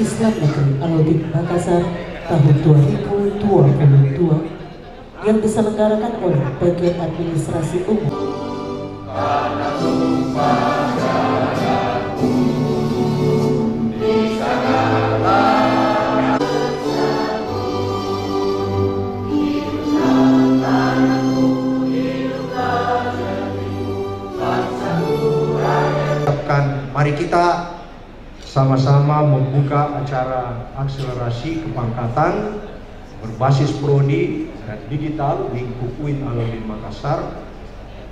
Islam Negeri Al-Hudin Makassar tahun 2022 yang diselenggarakan oleh Bagian Administrasi Umum. Mari kita sama-sama membuka acara akselerasi kepangkatan berbasis prodi dan digital lingkup UIN Al-Hudin Makassar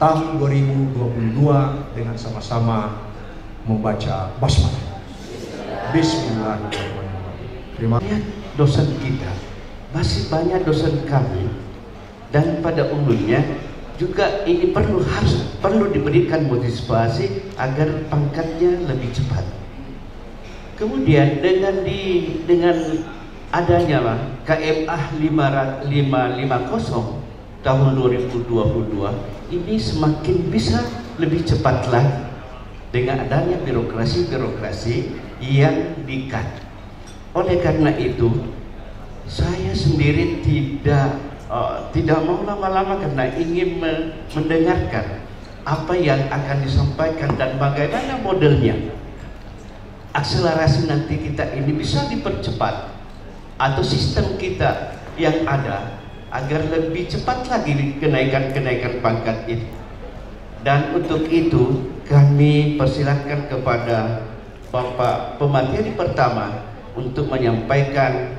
tahun 2022 dengan sama-sama membaca basmalah. Bismillahirrahmanirrahim. Terima kasih dosen kita, masih banyak dosen kami, dan pada umumnya juga ini perlu diberikan motivasi agar pangkatnya lebih cepat. Kemudian dengan adanya KMA 550 tahun 2022 ini semakin bisa lebih cepat lagi dengan adanya birokrasi yang di-cut. Oleh karena itu saya sendiri tidak mau lama-lama karena ingin mendengarkan apa yang akan disampaikan dan bagaimana modelnya akselerasi nanti kita ini bisa dipercepat atau sistem kita yang ada agar lebih cepat lagi kenaikan pangkat itu. Dan untuk itu kami persilahkan kepada Bapak pemateri pertama untuk menyampaikan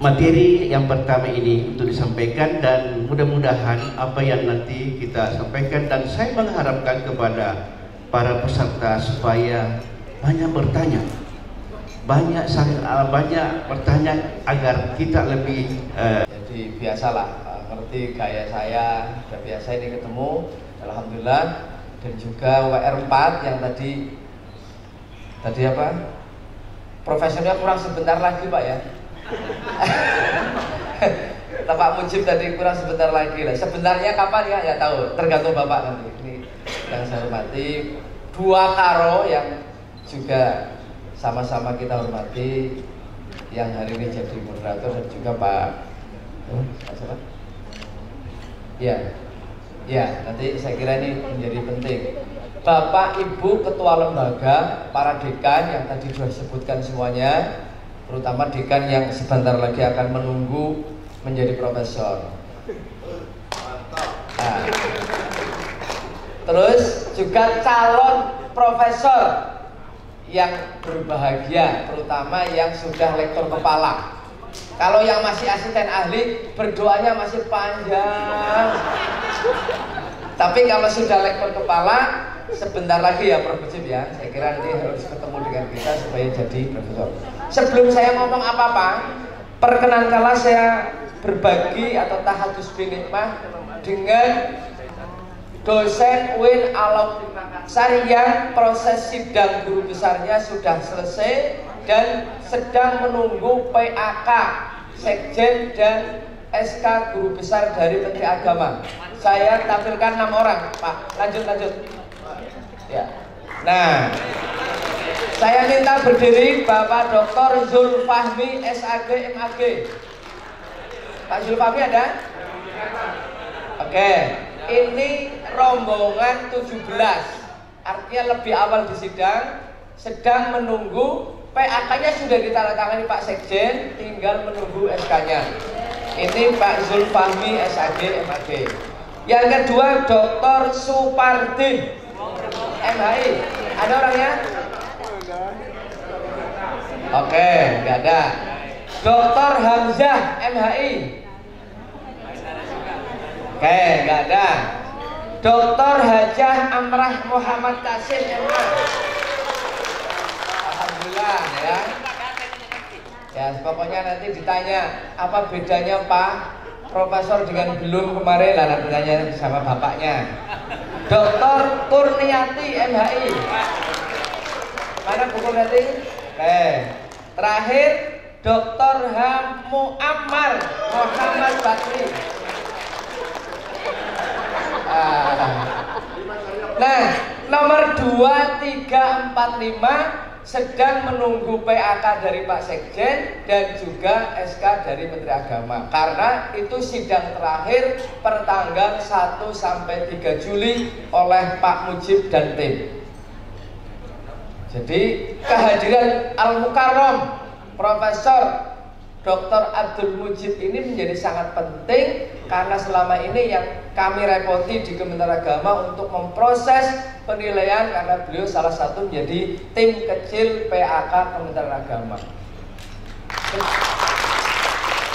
materi yang pertama ini untuk disampaikan, dan mudah-mudahan apa yang nanti kita sampaikan, dan saya mengharapkan kepada para peserta supaya banyak bertanya, banyak bertanya agar kita lebih jadi biasalah ngerti gaya saya, sudah biasa ini ketemu, alhamdulillah. Dan juga WR4 yang tadi apa? Profesornya kurang sebentar lagi Pak ya. Pak Mujib tadi kurang sebentar lagi lah. Sebenarnya kapan ya? Ya tahu, tergantung Bapak nanti. Ini yang saya hormati dua karo yang juga sama-sama kita hormati, yang hari ini jadi moderator, dan juga Pak siapa? Ya, nanti saya kira ini menjadi penting. Bapak, Ibu, Ketua Lembaga, para dekan yang tadi sudah disebutkan semuanya, terutama dekan yang sebentar lagi akan menunggu menjadi profesor. Nah, terus juga calon profesor yang berbahagia, terutama yang sudah lektor kepala. Kalau yang masih asisten ahli, berdoanya masih panjang. Tapi kalau sudah lektor kepala, sebentar lagi ya Prof. Mujib ya, saya kira nanti harus ketemu dengan kita supaya jadi profesor. Sebelum saya ngomong apa-apa, perkenankanlah saya berbagi atau tahadus binikmah dengan dosen UIN Al-Hudin Makassar yang proses sidang guru besarnya sudah selesai dan sedang menunggu PAK Sekjen dan SK guru besar dari Menteri Agama. Saya tampilkan 6 orang, Pak. Lanjut. Ya. Nah, saya minta berdiri Bapak Dr. Zulfahmi SAG MAG. Pak Zulfahmi ada? Oke. Ini rombongan 17. Artinya lebih awal di sidang, sedang menunggu PAK-nya sudah ditandatangani Pak Sekjen, tinggal menunggu SK-nya. Ini Pak Zulfahmi SAG MAG. Yang kedua Dr. Supardin MHI. Ada orangnya? Oke, nggak ada. Dr. Hamzah MHI. Oke, nggak ada. Dr. Hajah Amrah Muhammad Tasim MA. Alhamdulillah ya. Ya, pokoknya nanti ditanya apa bedanya Pak Profesor dengan belum kemarin, lah nanti tanya sama bapaknya. Dr. Kurniati MHI. Mana buku nanti? Oke. Terakhir Dr. Muammar Muhammad Bakri. Nah, Nomor 2, 3, 4, 5 sedang menunggu PAK dari Pak Sekjen dan juga SK dari Menteri Agama, karena itu sidang terakhir pertanggal 1 sampai 3 Juli oleh Pak Mujib dan tim. Jadi kehadiran Al-Mukarram Profesor Dr. Abdul Mujib ini menjadi sangat penting, karena selama ini yang kami repoti di Kementerian Agama untuk memproses penilaian, karena beliau salah satu menjadi tim kecil PAK Kementerian Agama.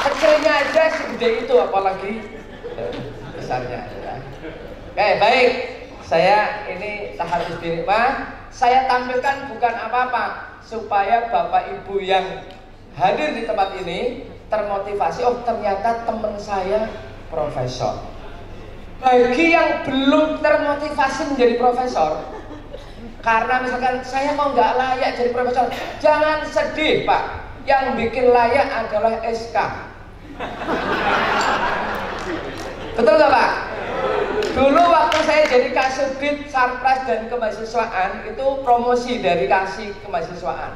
Kecilnya aja segede itu, apalagi besarnya. Oke, baik. Saya ini taharus binikmah. Saya tampilkan bukan apa-apa, supaya Bapak Ibu yang hadir di tempat ini termotivasi. Oh, ternyata teman saya profesor. Bagi yang belum termotivasi menjadi profesor, karena misalkan saya mau nggak layak jadi profesor, jangan sedih Pak. Yang bikin layak adalah SK. Betul nggak Pak? Dulu waktu saya jadi Kasubdit Sarpras dan Kemahasiswaan, itu promosi dari Kasih Kemahasiswaan.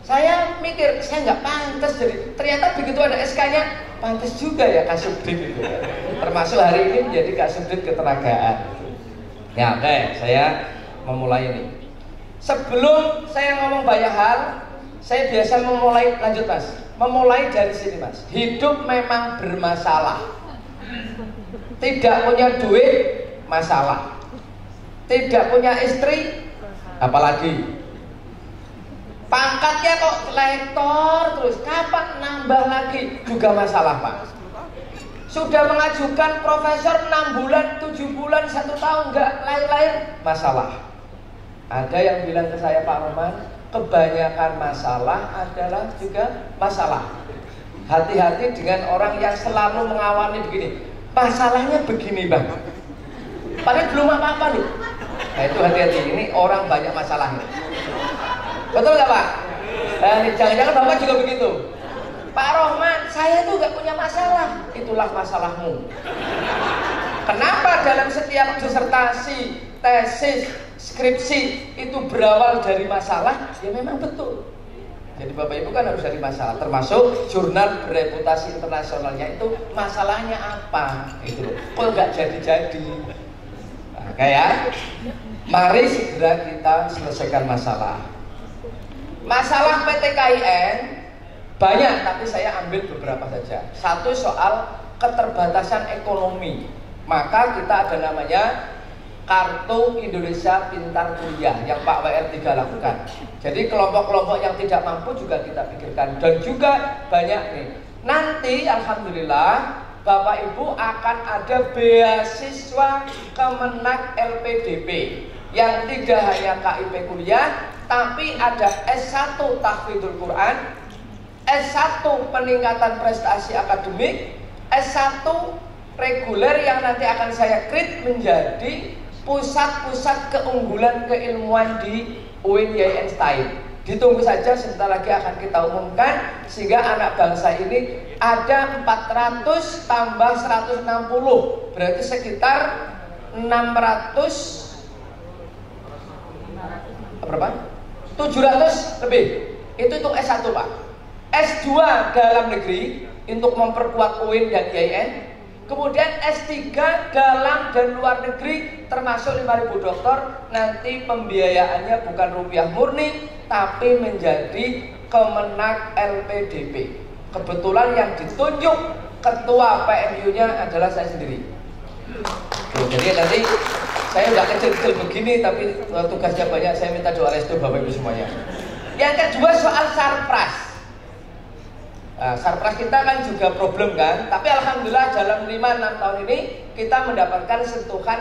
Saya mikir, saya nggak pantas jadi. Ternyata begitu ada SK-nya, pantas juga ya Kasubdit itu. Termasuk hari ini menjadi Kasubdit Ketenagaan. Ya, oke, saya memulai ini. Sebelum saya ngomong banyak hal, saya biasa memulai, lanjut Mas. Memulai dari sini Mas. Hidup memang bermasalah. Tidak punya duit, masalah. Tidak punya istri, apalagi. Pangkatnya kok lektor terus, kapan nambah lagi, juga masalah Pak. Sudah mengajukan profesor 6 bulan, 7 bulan, 1 tahun nggak lahir-lahir, masalah. Ada yang bilang ke saya, Pak Roman, kebanyakan masalah adalah juga masalah. Hati-hati dengan orang yang selalu mengawali begini, masalahnya begini Bang, padahal belum apa-apa nih. Nah itu hati-hati, ini orang banyak masalahnya. Betul nggak Pak? Jangan-jangan Bapak juga begitu. Pak Rohman, saya tuh gak punya masalah. Itulah masalahmu. Kenapa dalam setiap disertasi, tesis, skripsi itu berawal dari masalah? Ya memang betul. Jadi Bapak Ibu kan harus dari masalah. Termasuk jurnal bereputasi internasionalnya itu masalahnya apa? Itu loh. Kok gak jadi-jadi? Nah, kayak, mari segera kita selesaikan masalah. Masalah PT KIN banyak, tapi saya ambil beberapa saja. Satu, soal keterbatasan ekonomi. Maka kita ada namanya Kartu Indonesia Pintar Kuliah yang Pak WR3 lakukan. Jadi kelompok-kelompok yang tidak mampu juga kita pikirkan. Dan juga banyak nih. Nanti alhamdulillah Bapak Ibu akan ada beasiswa Kemenak LPDP yang tidak hanya KIP kuliah, tapi ada S1 Tahfidzul Quran, S1 peningkatan prestasi akademik, S1 reguler yang nanti akan saya create menjadi pusat-pusat keunggulan keilmuan di UIN Yai Einstein. Ditunggu saja, sebentar lagi akan kita umumkan, sehingga anak bangsa ini ada 400 tambah 160, berarti sekitar 600 berapa? 700 lebih. Itu untuk S1 Pak. S2 dalam negeri untuk memperkuat UIN dan IAIN. Kemudian S3 dalam dan luar negeri termasuk 5.000 dokter. Nanti pembiayaannya bukan rupiah murni, tapi menjadi Kemenak LPDP. Kebetulan yang ditunjuk ketua PMU-nya adalah saya sendiri. Jadi nanti saya udah kecil-kecil begini, tapi tugasnya banyak. Saya minta doa restu Bapak Ibu semuanya. Yang kedua soal Sarpras. Nah, Sarpras kita kan juga problem kan, tapi alhamdulillah dalam 5-6 tahun ini kita mendapatkan sentuhan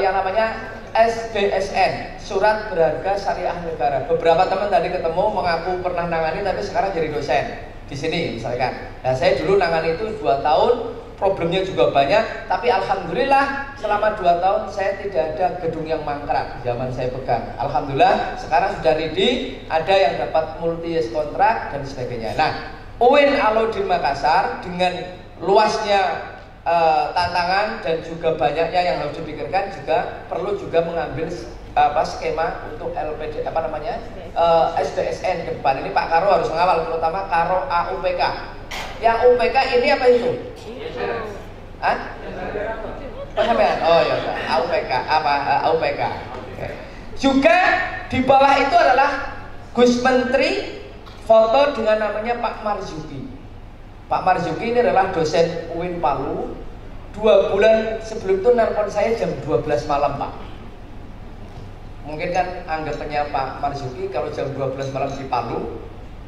yang namanya SBSN, Surat Berharga Syariah Negara. Beberapa teman tadi ketemu mengaku pernah nangani, tapi sekarang jadi dosen di sini misalkan. Nah, saya dulu nangani itu 2 tahun, problemnya juga banyak, tapi alhamdulillah selama 2 tahun saya tidak ada gedung yang mangkrak zaman saya pegang. Alhamdulillah sekarang sudah ready, ada yang dapat multi-years kontrak dan sebagainya. Nah, UIN Alauddin Makassar dengan luasnya tantangan dan juga banyaknya yang harus dipikirkan juga perlu juga mengambil skema untuk LPD SDSN ke depan. Ini Pak Karo harus mengawal, terutama Karo AUPK. Yang UPK ini apa itu? Hah? Oh ya, AUPK AUPK. Juga di bawah itu adalah Gus Menteri foto dengan namanya Pak Marzuki. Pak Marzuki ini adalah dosen UIN Palu. 2 bulan sebelum itu nelpon saya jam 12 malam, Pak. Mungkin kan anggapannya Pak Marzuki kalau jam 12 malam di Palu,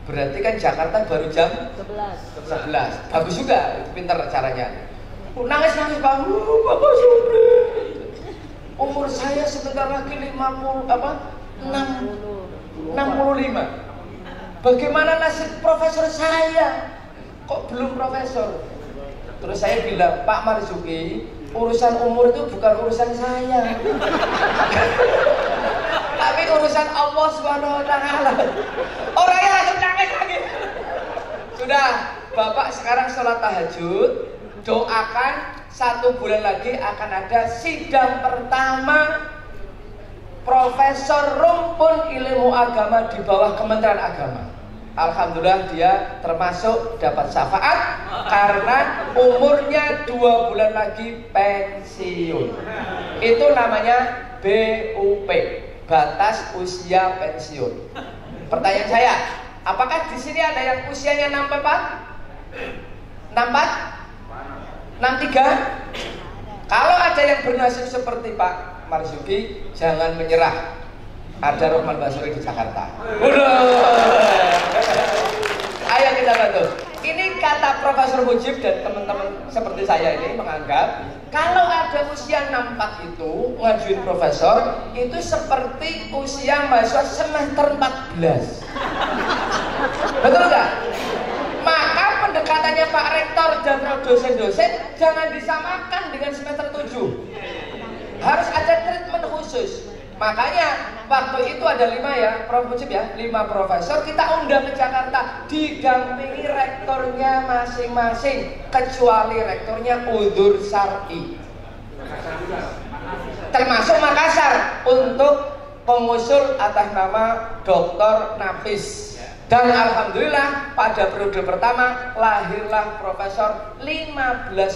berarti kan Jakarta baru jam 11. Bagus juga, itu pintar caranya. Nangis-nangis, Pak. Bapak sulit. Umur saya sebentar lagi 65. Bagaimana nasib profesor saya? Kok belum profesor? Terus saya bilang, Pak Marzuki, urusan umur itu bukan urusan saya, tapi urusan Allah Subhanahu Wa Taala. Orangnya langsung nangis lagi. Sudah, Bapak sekarang sholat tahajud, doakan 1 bulan lagi akan ada sidang pertama Profesor Rumpun Ilmu Agama di bawah Kementerian Agama. Alhamdulillah dia termasuk dapat syafaat karena umurnya 2 bulan lagi pensiun. Itu namanya BUP, batas usia pensiun. Pertanyaan saya, apakah di sini ada yang usianya 64? 63? Kalau ada yang bernasib seperti Pak Marzuki, jangan menyerah. Ada Rohman Basori di Jakarta. Ayo kita bantu. Ini kata Profesor Mujib dan teman-teman seperti saya ini menganggap kalau ada usia 64 itu ngajuin profesor itu seperti usia mahasiswa semester 14. Betul nggak? Maka pendekatannya Pak Rektor dan dosen-dosen jangan disamakan dengan semester 7. Harus ada treatment khusus. Makanya waktu itu ada 5 ya, Prof Mujib ya, 5 profesor kita undang ke Jakarta, didampingi rektornya masing-masing, kecuali rektornya udzur syar'i, termasuk Makassar untuk pengusul atas nama Dr. Nafis. Dan alhamdulillah pada periode pertama lahirlah 15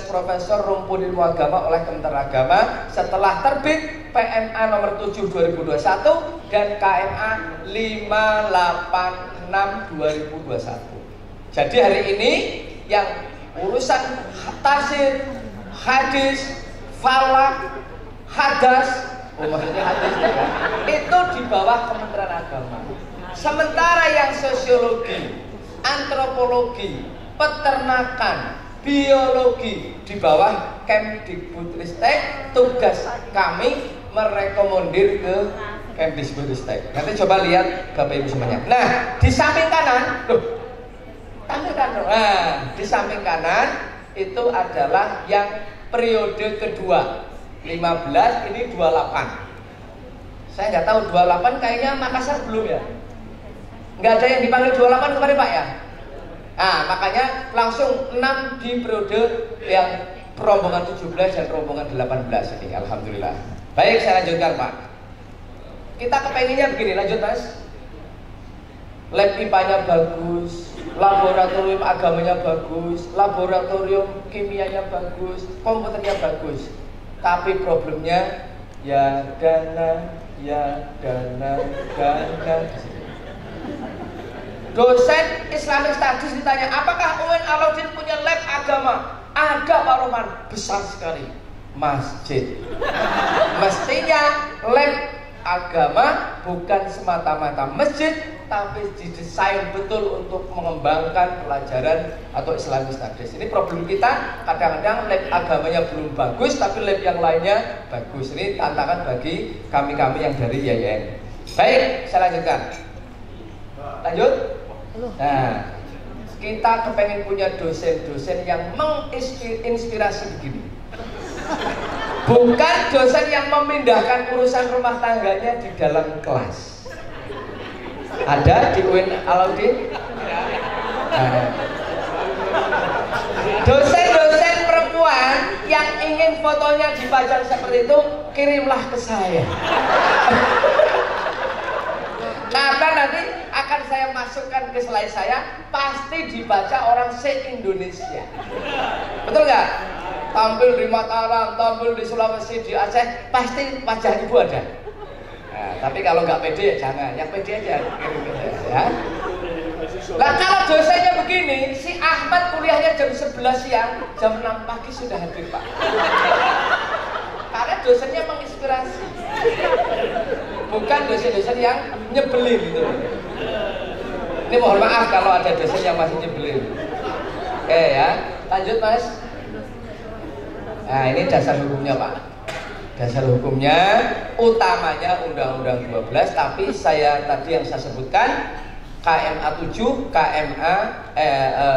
profesor Rumpun Ilmu Agama oleh Kementerian Agama setelah terbit PMA nomor 7 2021 dan KMA 586 2021. Jadi hari ini yang urusan tafsir, hadis, falak, hadas, maksudnya hadis itu di bawah Kementerian Agama. Sementara yang sosiologi, antropologi, peternakan, biologi di bawah Kemdikbudristek, tugas kami merekomendir ke Kemdikbudristek. Nanti coba lihat Bapak Ibu semuanya. Nah, di samping kanan, di samping kanan itu adalah yang periode kedua, 15 ini 28. Saya nggak tahu 28 kayaknya Makassar belum ya. Nggak ada yang dipanggil 28 kemarin Pak ya. Nah makanya langsung 6 di periode yang rombongan 17 dan rombongan 18 ini. Alhamdulillah. Baik, saya lanjutkan Pak. Kita kepenginnya begini, lanjut Mas. Lab IPA-nya bagus, laboratorium agamanya bagus, laboratorium kimianya bagus, komputernya bagus. Tapi problemnya ya dana. Dosen Islamic Studies ditanya, apakah UIN Alauddin punya lab agama? Ada Pak Roman, besar sekali. Masjid. Mestinya lab agama bukan semata-mata masjid, tapi didesain betul untuk mengembangkan pelajaran atau Islamic Studies. Ini problem kita, kadang-kadang lab agamanya belum bagus, tapi lab yang lainnya bagus. Ini tantangan bagi kami-kami yang dari YIN. Baik, saya lanjutkan. Lanjut. Nah, kita kepengen punya dosen-dosen yang menginspirasi begini. Bukan dosen yang memindahkan urusan rumah tangganya di dalam kelas. Ada di UIN Alauddin? Dosen-dosen perempuan yang ingin fotonya dipajang seperti itu, kirimlah ke saya. Karena nanti akan saya masukkan ke slide saya, pasti dibaca orang se-Indonesia. Betul nggak? Tampil di Mataram, tampil di Sulawesi, di Aceh, pasti wajah ibu ada. Nah, tapi kalau nggak pede ya jangan, yang pede aja. Ya. Nah kalau dosennya begini, si Ahmad kuliahnya jam 11 siang, jam 6 pagi sudah hadir Pak. Karena dosennya menginspirasi, bukan dosen-dosen yang nyebelin gitu. Ini mohon maaf kalau ada dosen yang masih nyebelin. Oke ya, lanjut Mas. Nah ini dasar hukumnya Pak. Dasar hukumnya utamanya Undang-Undang 12, tapi tadi yang saya sebutkan KMA 7, KMA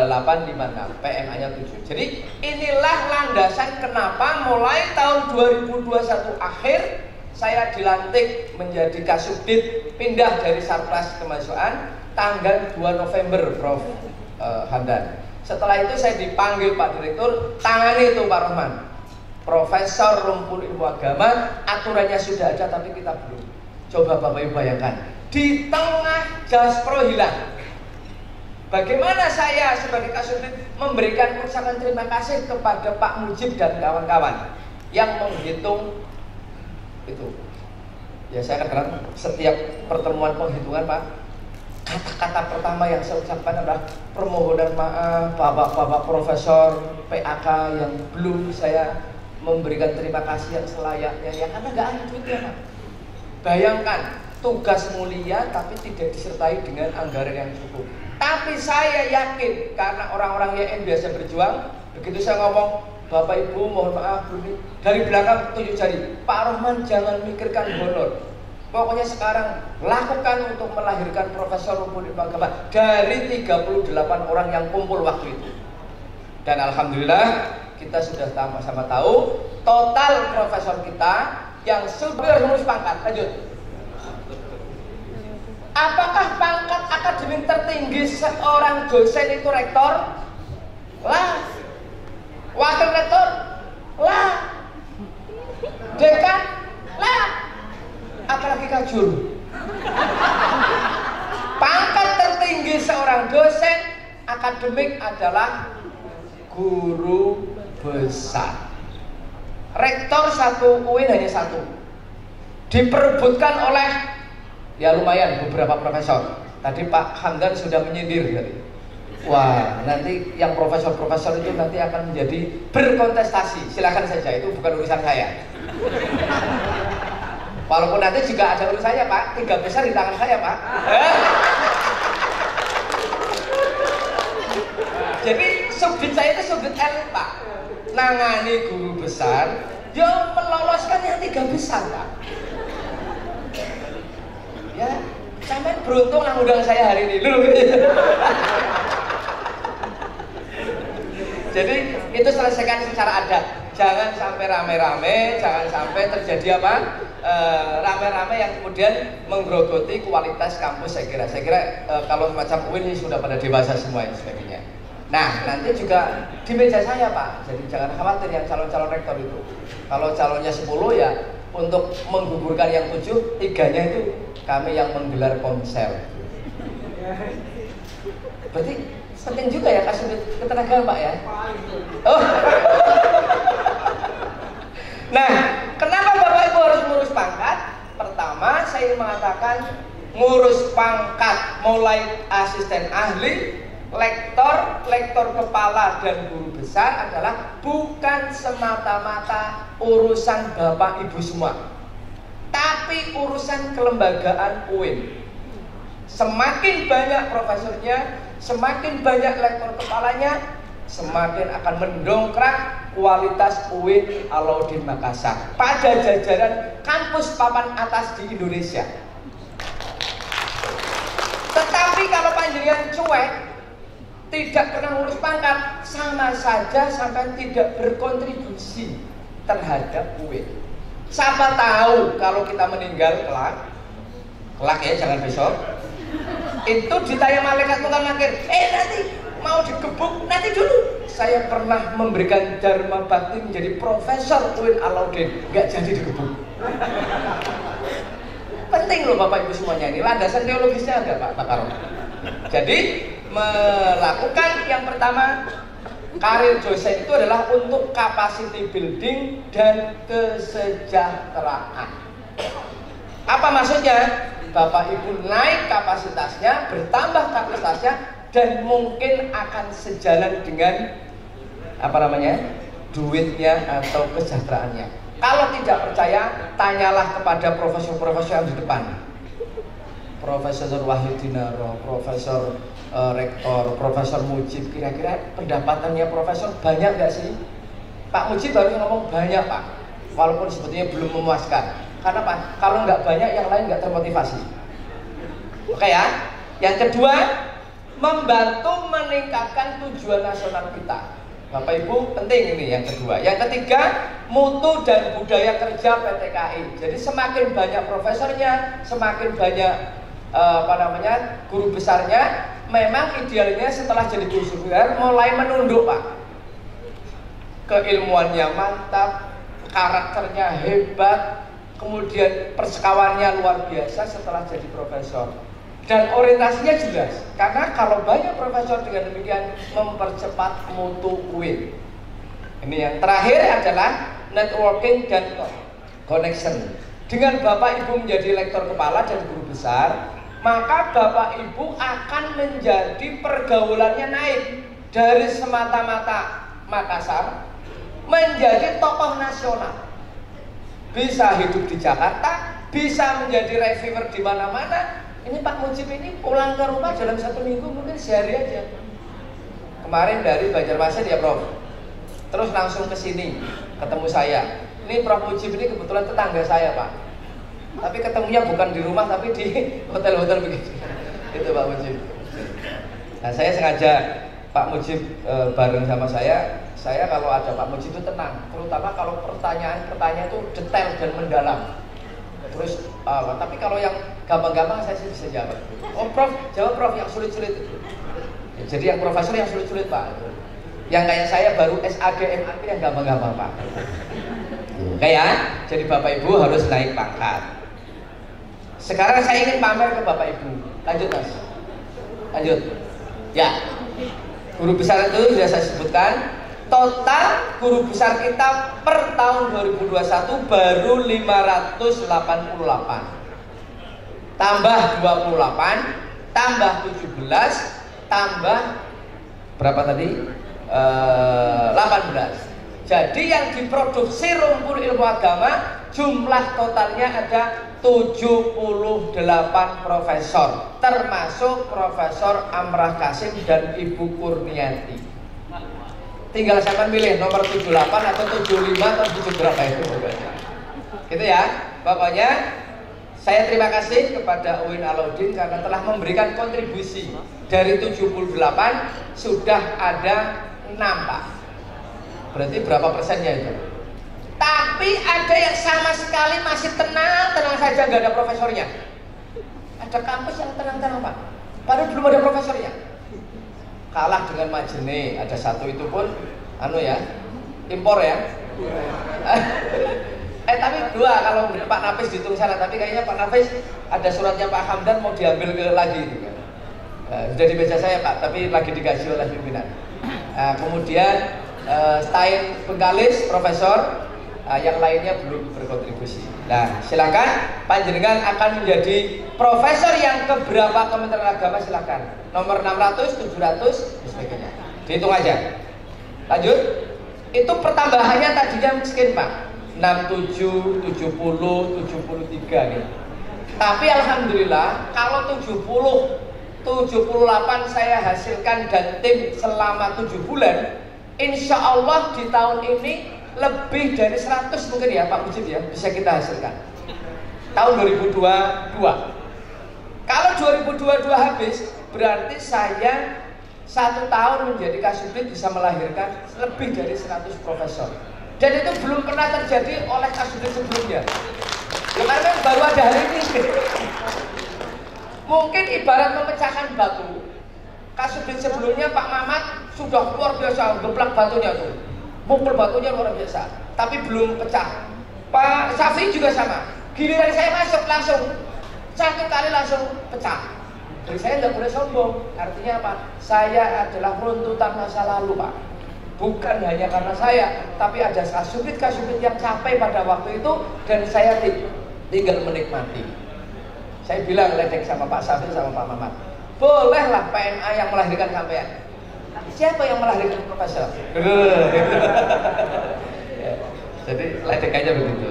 856, PMA-nya 7. Jadi inilah landasan kenapa mulai tahun 2021 akhir saya dilantik menjadi Kasubdit, pindah dari Sarpras Kemahasiswaan tanggal 2 November Prof. Hamdan. Setelah itu saya dipanggil Pak Direktur, tangani itu Pak Rohman. Profesor Rumpun Ilmu Agama, aturannya sudah ada tapi kita belum. Coba Bapak Ibu bayangkan, di tengah Jaspro hilang. Bagaimana saya sebagai Kasubdit memberikan ucapan terima kasih kepada Pak Mujib dan kawan-kawan yang menghitung itu. Ya saya kadang setiap pertemuan penghitungan Pak, kata-kata pertama yang saya ucapkan adalah permohonan maaf Bapak-bapak Profesor PAK yang belum saya memberikan terima kasih yang selayaknya ya, karena nggak ada duitnya Pak. Bayangkan tugas mulia tapi tidak disertai dengan anggaran yang cukup. Tapi saya yakin karena orang-orang YN biasa berjuang, begitu saya ngomong Bapak Ibu mohon maaf dari belakang tunjuk jari, Pak Rohman jangan mikirkan honor. Pokoknya sekarang lakukan untuk melahirkan Profesor Rumpun Ilmu Agama dari 38 orang yang kumpul waktu itu. Dan alhamdulillah kita sudah sama-sama tahu total profesor kita yang sudah lulus pangkat. Lanjut. Apakah pangkat akademik tertinggi seorang dosen itu rektor? Lah. Wakil rektor? Lah. Dekan? Lah. Apalagi kajur. Pangkat tertinggi seorang dosen akademik adalah guru besar. Rektor satu UIN hanya satu. Diperebutkan oleh ya lumayan beberapa profesor. Tadi Pak Hamdan sudah menyindir tadi. Wah, nanti yang profesor-profesor itu nanti akan menjadi berkontestasi. Silakan saja, itu bukan urusan saya. Walaupun nanti juga ada urusannya Pak, 3 besar di tangan saya Pak. Jadi subdit saya itu subdit elit Pak, nangani guru besar, dia meloloskan yang 3 besar Pak. Ya, sampai beruntung lah undang saya hari ini loh. Jadi itu selesaikan secara adat. Jangan sampai rame-rame, jangan sampai terjadi apa? Rame-rame yang kemudian menggerogoti kualitas kampus. Saya kira kalau semacam UIN ini sudah pada dewasa semua dan sebagainya. Nah, nanti juga di meja saya Pak. Jadi jangan khawatir yang calon-calon rektor itu. Kalau calonnya 10 ya untuk menggugurkan yang 7, 3-nya itu kami yang menggelar konser. Berarti penting juga ya kasih ketenagaan Pak ya. Oh. Nah, kenapa Bapak Ibu harus ngurus pangkat? Pertama, saya mengatakan ngurus pangkat mulai asisten ahli, lektor, lektor kepala dan guru besar adalah bukan semata-mata urusan Bapak Ibu semua, tapi urusan kelembagaan UIN. Semakin banyak profesornya, semakin banyak lektor kepalanya, semakin akan mendongkrak kualitas UIN Alauddin Makassar pada jajaran kampus papan atas di Indonesia. Tetapi kalau panjenengan cuek, tidak pernah ngurus pangkat, sama saja sampai tidak berkontribusi terhadap UIN. Siapa tahu kalau kita meninggal kelak ya, jangan besok, itu ditanya malaikat tukang nakir, nanti mau digebuk nanti dulu. Saya pernah memberikan dharma bakti menjadi Profesor UIN Alauddin, nggak jadi digebuk. Penting loh Bapak Ibu semuanya, ini landasan teologisnya ada Pak Karo. Jadi melakukan yang pertama, karir dosen itu adalah untuk capacity building dan kesejahteraan. Apa maksudnya? Bapak Ibu naik kapasitasnya, bertambah kapasitasnya, dan mungkin akan sejalan dengan duitnya atau kesejahteraannya. Kalau tidak percaya, tanyalah kepada profesor-profesor yang di depan. Profesor Wahyudinaro, Profesor Rektor, Profesor Mujib, kira-kira pendapatannya profesor banyak nggak sih? Pak Mujib baru ngomong banyak Pak, walaupun sebetulnya belum memuaskan. Karena Pak, kalau nggak banyak yang lain nggak termotivasi. Oke ya. Yang kedua, membantu meningkatkan tujuan nasional kita. Bapak Ibu, penting ini yang kedua. Yang ketiga, mutu dan budaya kerja PT KAI. Jadi semakin banyak profesornya, semakin banyak guru besarnya. Memang idealnya setelah jadi guru besar mulai menunduk Pak. Keilmuannya mantap, karakternya hebat, kemudian persekawannya luar biasa setelah jadi profesor. Dan orientasinya jelas, karena kalau banyak profesor dengan demikian mempercepat mutu UIN. Ini yang terakhir adalah networking dan connection. Dengan Bapak Ibu menjadi lektor kepala dan guru besar, maka Bapak Ibu akan menjadi pergaulannya naik dari semata-mata Makassar menjadi tokoh nasional. Bisa hidup di Jakarta, bisa menjadi reviewer di mana-mana. Ini Pak Mujib ini pulang ke rumah dalam 1 minggu mungkin sehari aja. Kemarin dari Banjarmasin ya Prof, terus langsung ke sini ketemu saya. Ini Prof Mujib ini kebetulan tetangga saya Pak, tapi ketemunya bukan di rumah tapi di hotel-hotel begitu. Itu Pak Mujib. Nah saya sengaja Pak Mujib bareng sama saya kalau ada Pak Mujib itu tenang, terutama kalau pertanyaan itu detail dan mendalam. Terus tapi kalau yang gampang-gampang saya sih bisa jawab. Oh Prof, jawab Prof yang sulit-sulit. Jadi yang profesor yang sulit-sulit Pak. Yang kayak saya baru SAG MAP yang gampang-gampang Pak. Kayak jadi Bapak Ibu harus naik pangkat. Sekarang saya ingin pamer ke Bapak Ibu. Lanjut Mas. Lanjut. Ya. Guru besar itu sudah saya sebutkan. Total guru besar kita per tahun 2021 baru 588. Tambah 28, tambah 17, tambah berapa tadi? 18. Jadi yang diproduksi rumpun ilmu agama jumlah totalnya ada 78 profesor, termasuk Profesor Amrah Kasim dan Ibu Kurniati. Tinggal siapa pilih nomor 78 atau 75 atau 7 berapa itu pokoknya. Gitu ya. Pokoknya saya terima kasih kepada UIN Alauddin karena telah memberikan kontribusi. Dari 78 sudah ada 6 Pak. Berarti berapa persennya itu? Tapi ada yang sama sekali masih tenang-tenang saja, nggak ada profesornya. Ada kampus yang tenang-tenang Pak, padahal belum ada profesornya. Kalah dengan Majene, ada satu itu pun impor ya. Tapi 2 kalau Pak Nafis dihitung sana, tapi kayaknya Pak Nafis ada suratnya Pak Hamdan mau diambil lagi itu kan. Sudah di meja saya Pak, tapi lagi digaji oleh pimpinan. Kemudian Stein Bengkalis Profesor, yang lainnya belum berkontribusi. Nah, silakan panjenengan akan menjadi profesor yang keberapa Kementerian Agama, silakan. Nomor 600, 700, dan sebagainya. Dihitung aja. Lanjut. Itu pertambahannya tadinya miskin Pak. 67, 70, 73 gitu. Tapi alhamdulillah kalau 78 saya hasilkan dan tim selama 7 bulan, insya Allah di tahun ini lebih dari 100 mungkin ya Pak Mujib ya bisa kita hasilkan tahun 2022. Kalau 2022 habis berarti saya 1 tahun menjadi Kasubdit bisa melahirkan lebih dari 100 profesor, dan itu belum pernah terjadi oleh Kasubdit sebelumnya. Karena baru ada hari ini. Mungkin ibarat memecahkan batu, Kasubdit sebelumnya Pak Mamat sudah luar biasa, geplak batunya tuh, mukul batunya luar biasa, tapi belum pecah. Pak Safi juga sama, giliran saya masuk langsung 1 kali langsung pecah. Jadi saya nggak boleh sombong. Artinya apa? Saya adalah runtutan masa lalu, Pak. Bukan hanya karena saya, tapi ada kasubdit yang capek pada waktu itu dan saya tinggal menikmati. Saya bilang ledek sama Pak Safi sama Pak Mamat, bolehlah PMA yang melahirkan sampean. Siapa yang melahirkan profesor? Jadi ledek aja begitu.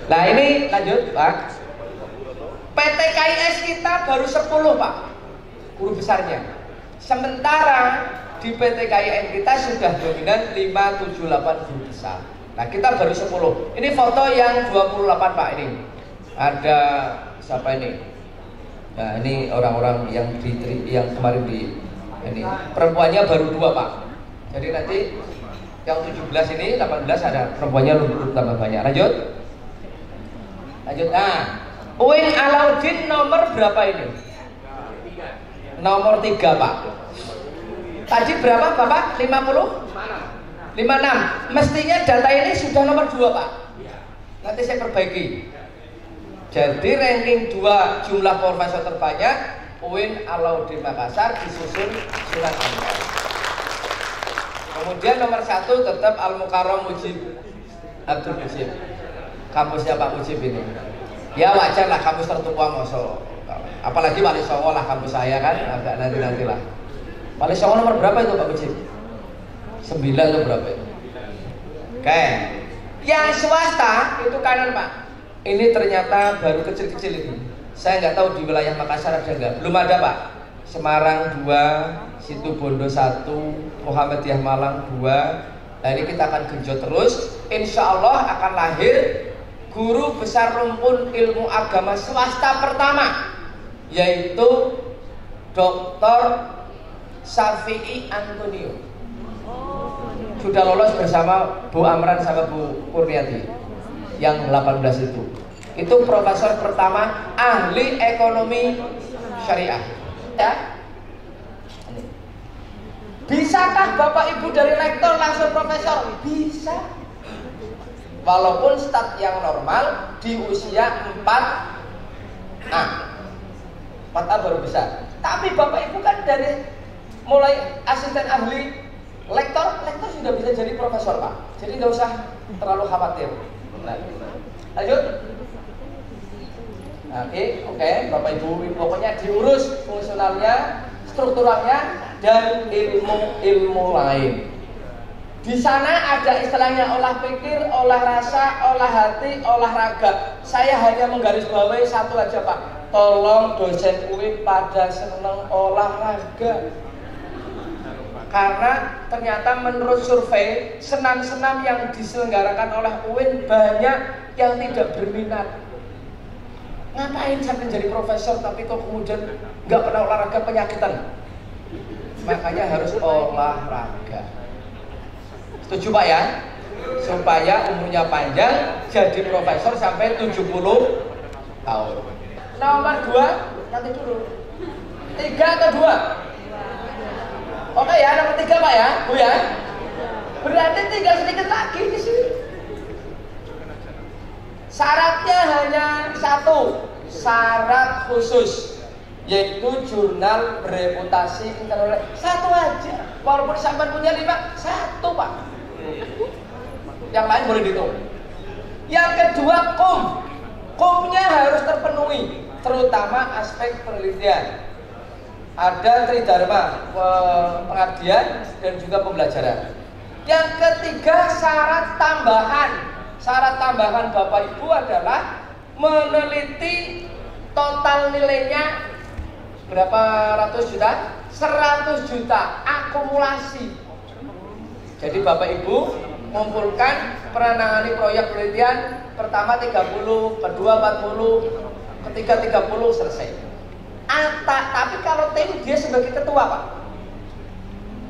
Nah ini lanjut Pak. PT KIS kita baru 10 Pak, guru besarnya. Sementara di PT KIN kita sudah dominan 5, 7, 8 guru besar. Nah kita baru 10. Ini foto yang 28 Pak ini. Ada siapa ini? Nah ini orang-orang yang kemarin di ini. Perempuannya baru 2 Pak. Jadi nanti yang 17 ini 18 ada perempuannya lebih tambah banyak. Lanjut. Nah. Uin Alauddin nomor berapa ini? Nomor 3 Pak. Tadi berapa Bapak? 50? 56. Mestinya data ini sudah nomor 2 Pak. Nanti saya perbaiki. Jadi ranking 2 jumlah profesor terbanyak Uin Alauddin Makassar disusun Sunan Ampel. Kemudian nomor 1 tetap Al Mukarram Mujib Abdul Mujib. Kampusnya Pak Mujib ini. Ya wajar lah kampus tertua Moso. Apalagi Wali Songo lah kampus saya kan, agak nanti lah. Wali Songo nomor berapa itu Pak Mujib? 9 atau berapa itu? Oke. Yang swasta itu kanan Pak. Ini ternyata baru kecil-kecil ini. Saya nggak tahu di wilayah Makassar ada nggak? Belum ada Pak. Semarang 2, Situbondo 1, Muhammadiyah Malang 2. Nah ini kita akan genjot terus. Insya Allah akan lahir guru besar rumpun ilmu agama swasta pertama, yaitu Dr. Safi'i Antonio. Sudah lolos bersama Bu Amran sama Bu Kurniati yang 18 itu. Itu profesor pertama ahli ekonomi syariah. Ya. Bisakah Bapak Ibu dari rektor langsung profesor? Bisa. Walaupun stat yang normal di usia 4A baru bisa. Tapi Bapak Ibu kan dari mulai asisten ahli, lektor sudah bisa jadi profesor Pak. Jadi nggak usah terlalu khawatir. Nah, lanjut. Oke, Bapak Ibu pokoknya diurus fungsionalnya, strukturalnya dan ilmu lain. Di sana ada istilahnya olah pikir, olah rasa, olah hati, olahraga. Saya hanya menggarisbawahi satu aja Pak. Tolong dosen UIN pada senang olahraga. Karena ternyata menurut survei senam-senam yang diselenggarakan oleh UIN banyak yang tidak berminat. Ngapain saya menjadi profesor tapi kok kemudian nggak pernah olahraga, penyakitan. Makanya harus olahraga. Setuju Pak ya? Supaya umurnya panjang, jadi profesor sampai 70 tahun. Nomor 2, nanti dulu. 3 atau 2? Oke ya, nomor 3 Pak ya, Bu ya. Berarti tinggal sedikit lagi di sini. Syaratnya hanya 1, syarat khusus, yaitu jurnal bereputasi internasional. 1 aja. Walaupun sampai punya 5, 1 Pak. Yang lain boleh dihitung. Yang kedua kumnya harus terpenuhi, terutama aspek penelitian. Ada tridharma, pengabdian dan juga pembelajaran. Yang ketiga syarat tambahan Bapak Ibu adalah meneliti total nilainya berapa ratus juta? 100 juta akumulasi. Jadi Bapak Ibu mengumpulkan penangani proyek penelitian pertama 30, kedua 40, ketiga 30 selesai. Tapi kalau tim dia sebagai ketua Pak.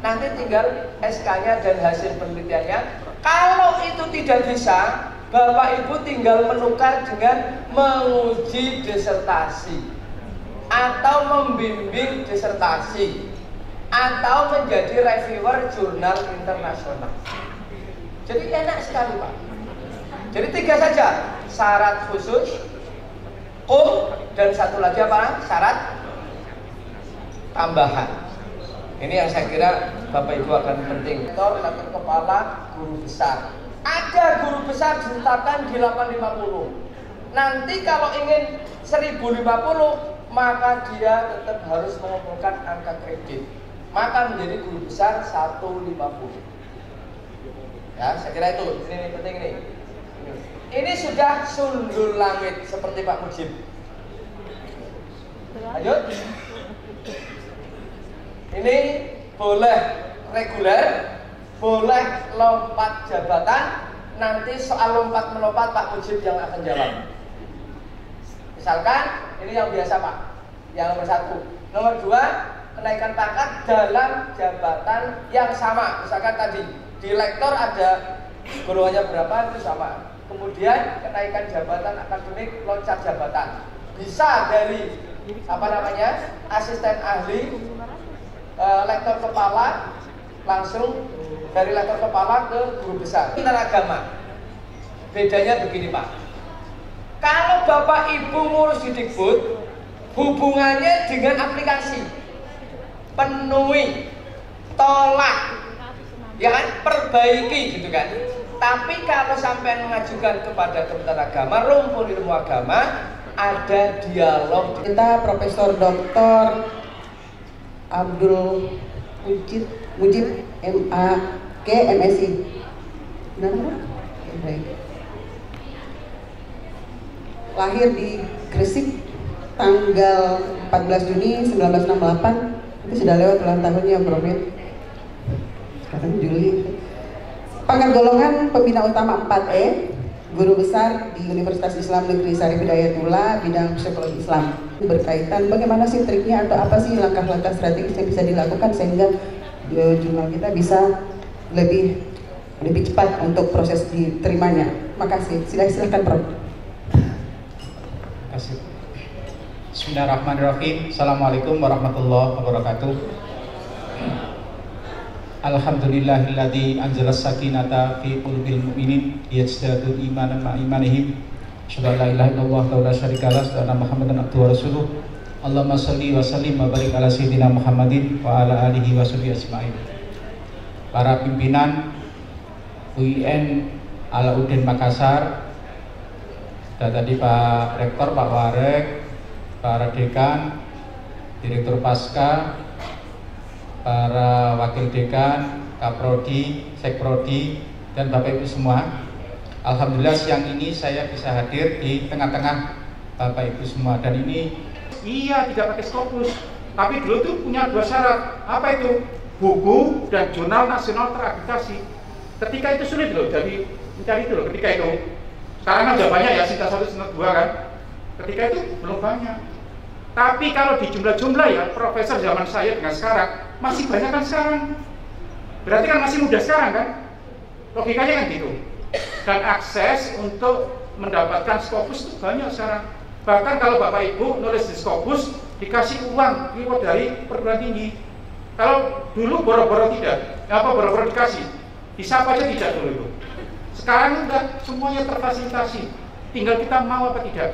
Nanti tinggal SK-nya dan hasil penelitiannya. Kalau itu tidak bisa, Bapak Ibu tinggal menukar dengan menguji disertasi. atau membimbing disertasi, atau menjadi reviewer jurnal internasional. Jadi enak sekali Pak. Jadi 3 saja syarat khusus, dan satu lagi apa? Syarat tambahan. Ini yang saya kira Bapak Ibu akan penting. Lektor kepala, guru besar. Ada guru besar ditetapkan di 850. Nanti kalau ingin 1050, maka dia tetap harus mengumpulkan angka kredit. Maka menjadi guru besar 150. Ya, saya kira itu. Ini penting nih. Ini sudah sundul langit seperti Pak Mujib. Lanjut. Ini boleh reguler, boleh lompat jabatan. Nanti soal lompat melompat Pak Mujib yang akan jawab. Misalkan ini yang biasa Pak, yang nomor 1. Nomor 2, kenaikan pangkat dalam jabatan yang sama. Misalkan tadi di lektor ada golongannya berapa itu sama. Kemudian kenaikan jabatan akademik, loncat jabatan. Bisa dari asisten ahli, lektor kepala, langsung dari lektor kepala ke guru besar. Tentang agama, bedanya begini Pak. Kalau Bapak Ibu ngurus di Dikbud, hubungannya dengan aplikasi, penuhi, tolak, ya kan, perbaiki gitu kan. Tapi kalau sampai mengajukan kepada Kementerian Agama, rumpun ilmu agama, ada dialog. Kita Profesor Dr. Abdul Mujib MAG MSI. Benar kan? Baik. Lahir di Gresik tanggal 14 Juni 1968. Itu sudah lewat ulang tahunnya Bro Mit. Sekarang Juli. Pangkat golongan pembina utama 4E, guru besar di Universitas Islam Negeri Syarif Hidayatullah, bidang psikologi Islam. Berkaitan bagaimana sih triknya atau apa sih langkah-langkah strategis yang bisa dilakukan sehingga jurnal kita bisa lebih cepat untuk proses diterimanya. Makasih. Silakan Prof. Terima kasih. Bismillahirrahmanirrahim. Assalamualaikum warahmatullahi wabarakatuh. Alhamdulillahilladzi anzala sakinata fi qulubil mu'minin yazdadu imanan ma imanihim. Asyhadu an la ilaha illallah wa la syarikalah wa anna Muhammadan abduhu wa rasuluh. Allahumma shalli wa sallim wa barik ala sayyidina Muhammadin wa ala alihi wa sahbihi ajmain. Para pimpinan UIN Alauddin Makassar, dan tadi Pak Rektor, Pak Warek, para dekan, Direktur Pasca, para wakil dekan, Kaprodi, Sekprodi, dan Bapak Ibu semua. Alhamdulillah siang ini saya bisa hadir di tengah-tengah Bapak Ibu semua. Dan ini iya tidak pakai Scopus, tapi dulu tuh punya 2 syarat. Apa itu? Buku dan jurnal nasional terakreditasi. Ketika itu sulit loh, jadi mencari itu loh ketika itu. Sekarang kan sudah banyak ya, Sinta 1, Sinta 2 kan. Ketika itu belum banyak. Tapi kalau di jumlah-jumlah ya, profesor zaman saya dengan sekarang masih banyak kan sekarang. Berarti kan masih muda sekarang kan? Logikanya kan gitu. Dan akses untuk mendapatkan Scopus itu banyak sekarang. Bahkan kalau Bapak Ibu nulis di Scopus dikasih uang reward dari perguruan tinggi. Kalau dulu boro-boro tidak, boro-boro dikasih, disapa aja tidak dulu itu. Sekarang udah semuanya terfasilitasi, tinggal kita mau apa tidak.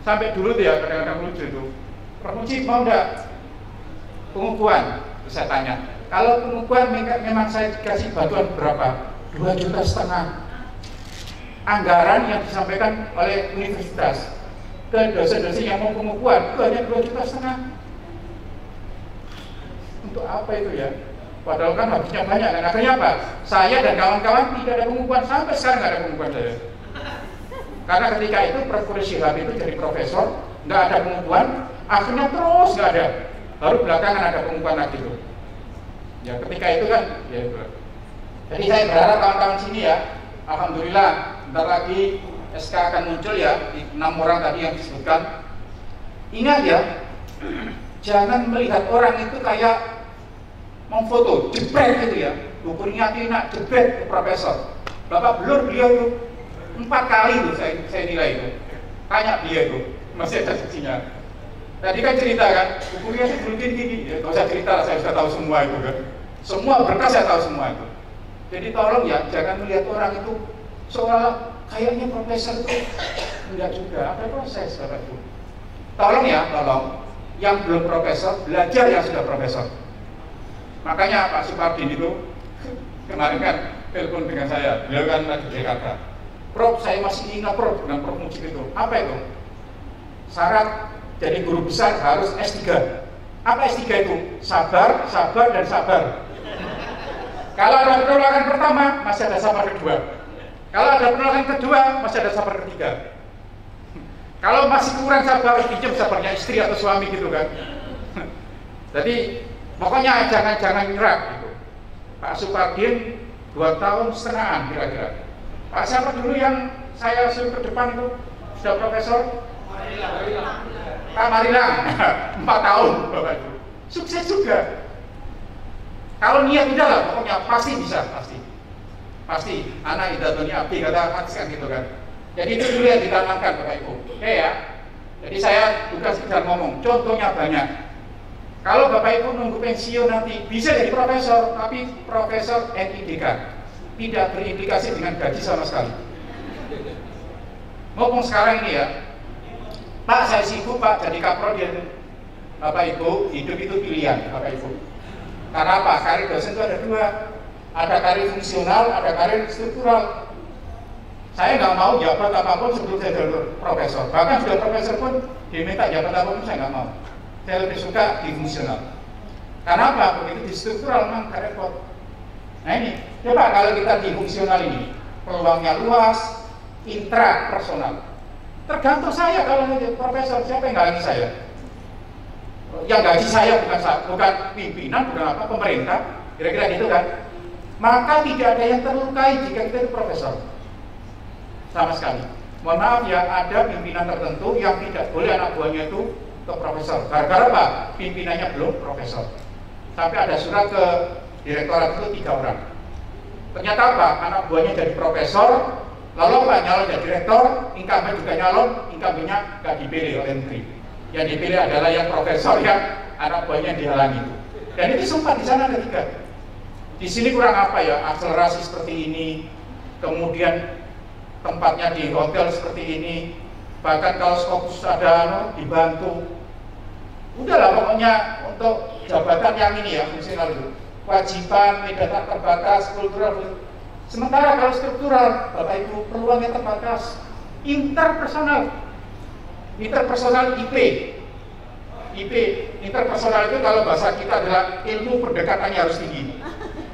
Sampai dulu tuh ya kadang-kadang lucu itu, Prof Mujib mau enggak pengukuhan? Saya tanya, kalau pengukuhan memang saya dikasih bantuan berapa? 2,5 juta. Anggaran yang disampaikan oleh universitas ke dosen-dosen yang mau pengukuhan itu hanya 2,5 juta. Untuk apa itu ya? Padahal kan habisnya banyak kan. Akhirnya apa? Saya dan kawan-kawan tidak ada pengukuhan, sampai sekarang nggak ada pengukuhan saya. Karena ketika itu Prof Syihab itu jadi profesor, nggak ada pengukuhan, akhirnya terus nggak ada. Baru belakangan ada pengukuhan lagi itu. Ya ketika itu kan, ya itu. Jadi saya berharap kawan-kawan sini ya, alhamdulillah, bentar lagi SK akan muncul ya, 6 orang tadi yang disebutkan. Ingat ya, jangan melihat orang itu kayak memfoto, jebret gitu ya. Ukurnya enak, jebret ke profesor. Bapak Blur beliau itu 4 kali itu saya nilai itu. Tanya dia itu, masih ada saksinya. Tadi kan cerita kan, bukunya sih dulu gini, ya, gak usah cerita lah, saya sudah tahu semua itu kan. Semua berkas saya tahu semua itu. Jadi tolong ya, jangan melihat orang itu seolah kayaknya profesor itu enggak juga, ada proses Bapak Ibu. Tolong ya, tolong yang belum profesor belajar yang sudah profesor. Makanya Pak Supardin itu kemarin kan telepon dengan saya, beliau kan lagi di Jakarta. Prof, saya masih ingat Prof dengan Prof Mujib itu. Apa itu? Syarat jadi guru besar harus S3. Apa S3 itu? Sabar, sabar, dan sabar. Kalau ada penolakan pertama, masih ada sabar kedua. Kalau ada penolakan kedua, masih ada sabar ketiga. Kalau masih kurang sabar, pinjam sabarnya istri atau suami gitu kan. Jadi pokoknya jangan nyerah gitu. Pak Supardin 2 tahun setengahan kira-kira. Pak siapa dulu yang saya suruh ke depan itu sudah profesor? Pak Marilang 4 tahun Bapak Ibu. Sukses juga. Kalau niat tidak lah, pokoknya pasti bisa, pasti. Anak idatunya abdi kata Hans kan gitu kan. Jadi itu dulu yang ditanamkan Bapak Ibu. Oke ya. Jadi saya juga sekedar ngomong, contohnya banyak. Kalau Bapak Ibu nunggu pensiun nanti bisa jadi profesor, tapi profesor NIDK tidak berimplikasi dengan gaji sama sekali. Ngomong sekarang ini ya, Pak saya sibuk Pak jadi kaprodian. Bapak Ibu, hidup itu pilihan Bapak Ibu. Karena apa? Karir dosen itu ada 2, ada karir fungsional, ada karir struktural. Saya nggak mau jabat apapun sebelum saya jadi profesor. Bahkan sudah profesor pun diminta jabat apapun saya nggak mau. Saya lebih suka di fungsional. Karena apa? Begitu di struktural memang repot. Nah ini, coba kalau kita di fungsional ini, peluangnya luas, intrapersonal. Tergantung saya kalau jadi profesor, siapa yang gaji saya? Yang gaji saya bukan pimpinan, bukan apa, pemerintah, kira-kira gitu kan. Maka tidak ada yang terlukai jika kita itu profesor. Sama sekali. Mohon maaf ya, ada pimpinan tertentu yang tidak boleh anak buahnya itu ke profesor. Gara-gara apa? Pimpinannya belum profesor. Sampai ada surat ke direktorat itu 3 orang. Ternyata apa? Anak buahnya jadi profesor, lalu apa? Nyalon jadi direktor, incumbent juga nyalon, incumbentnya nggak dipilih oleh menteri. Yang dipilih adalah yang profesor yang anak buahnya dihalangi itu. Dan itu sempat di sana ada 3. Di sini kurang apa ya? Akselerasi seperti ini, kemudian tempatnya di hotel seperti ini, bahkan kalau Skopus ada dibantu. Udahlah pokoknya untuk jabatan yang ini ya fungsional itu, kewajiban, medan terbatas, kultural. Sementara kalau struktural, Bapak Ibu peluangnya terbatas. Interpersonal IP, interpersonal itu kalau bahasa kita adalah ilmu pendekatannya harus tinggi.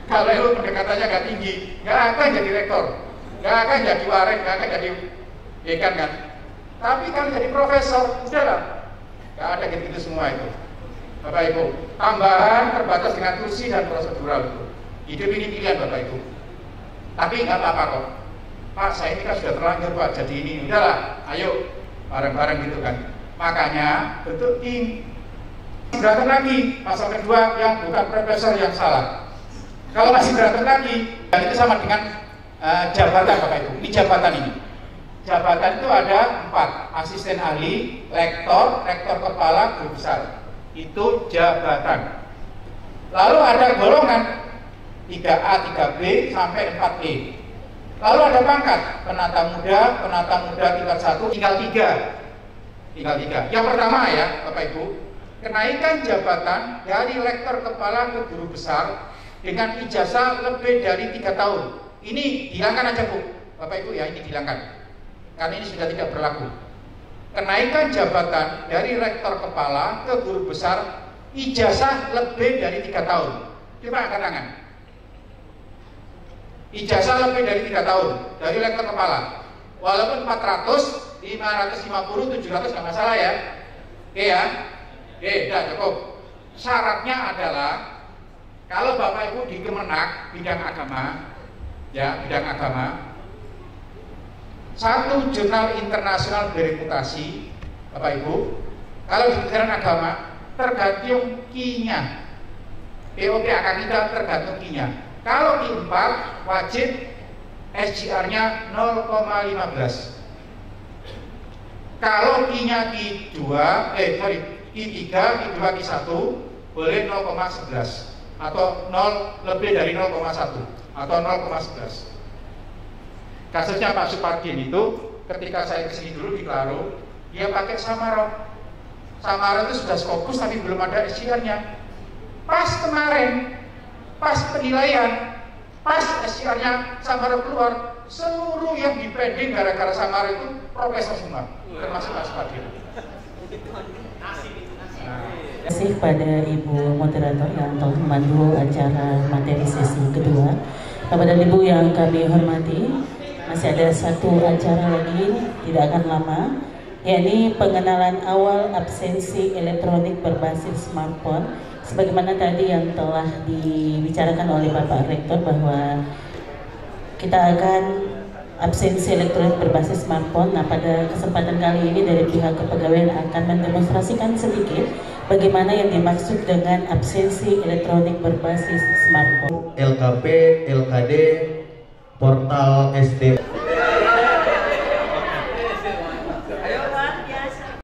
Kalau ilmu pendekatannya nggak tinggi, nggak akan jadi rektor, nggak akan jadi warik, nggak akan jadi dekan kan. Tapi kalau jadi profesor, udahlah, nggak ada gitu semua itu. Bapak Ibu, tambahan terbatas dengan kursi dan prosedural itu. Hidup ini pilihan Bapak Ibu. Tapi nggak apa-apa kok. Pak, saya ini kan sudah terlanjur Pak, jadi ini udahlah, ayo bareng-bareng gitu kan. Makanya bentuk tim. Berantem lagi, pasal kedua yang bukan profesor yang salah. Kalau masih berantem lagi, dan itu sama dengan jabatan Bapak Ibu. Ini jabatan ini. Jabatan itu ada 4, asisten ahli, rektor, rektor kepala, guru besar. Itu jabatan. Lalu ada golongan 3A, 3B, sampai 4E. Lalu ada pangkat, penata muda tingkat 1, tinggal 3. Yang pertama ya Bapak Ibu, kenaikan jabatan dari rektor kepala ke guru besar dengan ijazah lebih dari 3 tahun. Ini dihilangkan aja Bu, Bapak Ibu ya, ini dihilangkan. Karena ini sudah tidak berlaku. Kenaikan jabatan dari rektor kepala ke guru besar, ijazah lebih dari 3 tahun. Coba angkat tangan. Ijazah lebih dari 3 tahun dari rektor kepala. Walaupun 400, 550, 700 nggak masalah ya. Oke ya. Oke, udah cukup. Syaratnya adalah kalau Bapak Ibu di Kemenak bidang agama, ya bidang agama, satu jurnal internasional bereputasi, Bapak Ibu, kalau di bidang agama tergantung kinya, POP akademika tergantung kinya. Kalau Q4 wajib SGR-nya 0,15. Kalau Q2, I3, I2, I1 boleh 0,11 atau 0 lebih dari 0,1 atau 0,11. Kasusnya Pak Supardin itu ketika saya kesini dulu di Klaro, dia pakai Samaro. Samaro itu sudah Scopus tapi belum ada SCR-nya. Pas kemarin, pas penilaian, pas SCR-nya Samaro keluar, seluruh yang dipending gara-gara Samaro itu profesor semua, termasuk Pak Supardin. Terima kasih pada Ibu Moderator yang telah memandu acara materi sesi kedua. Bapak dan Ibu yang kami hormati, masih ada satu acara lagi, tidak akan lama, yakni pengenalan awal absensi elektronik berbasis smartphone. Sebagaimana tadi yang telah dibicarakan oleh Bapak Rektor bahwa kita akan absensi elektronik berbasis smartphone. Nah, pada kesempatan kali ini dari pihak kepegawaian akan mendemonstrasikan sedikit bagaimana yang dimaksud dengan absensi elektronik berbasis smartphone. LKP, LKD, portal SD.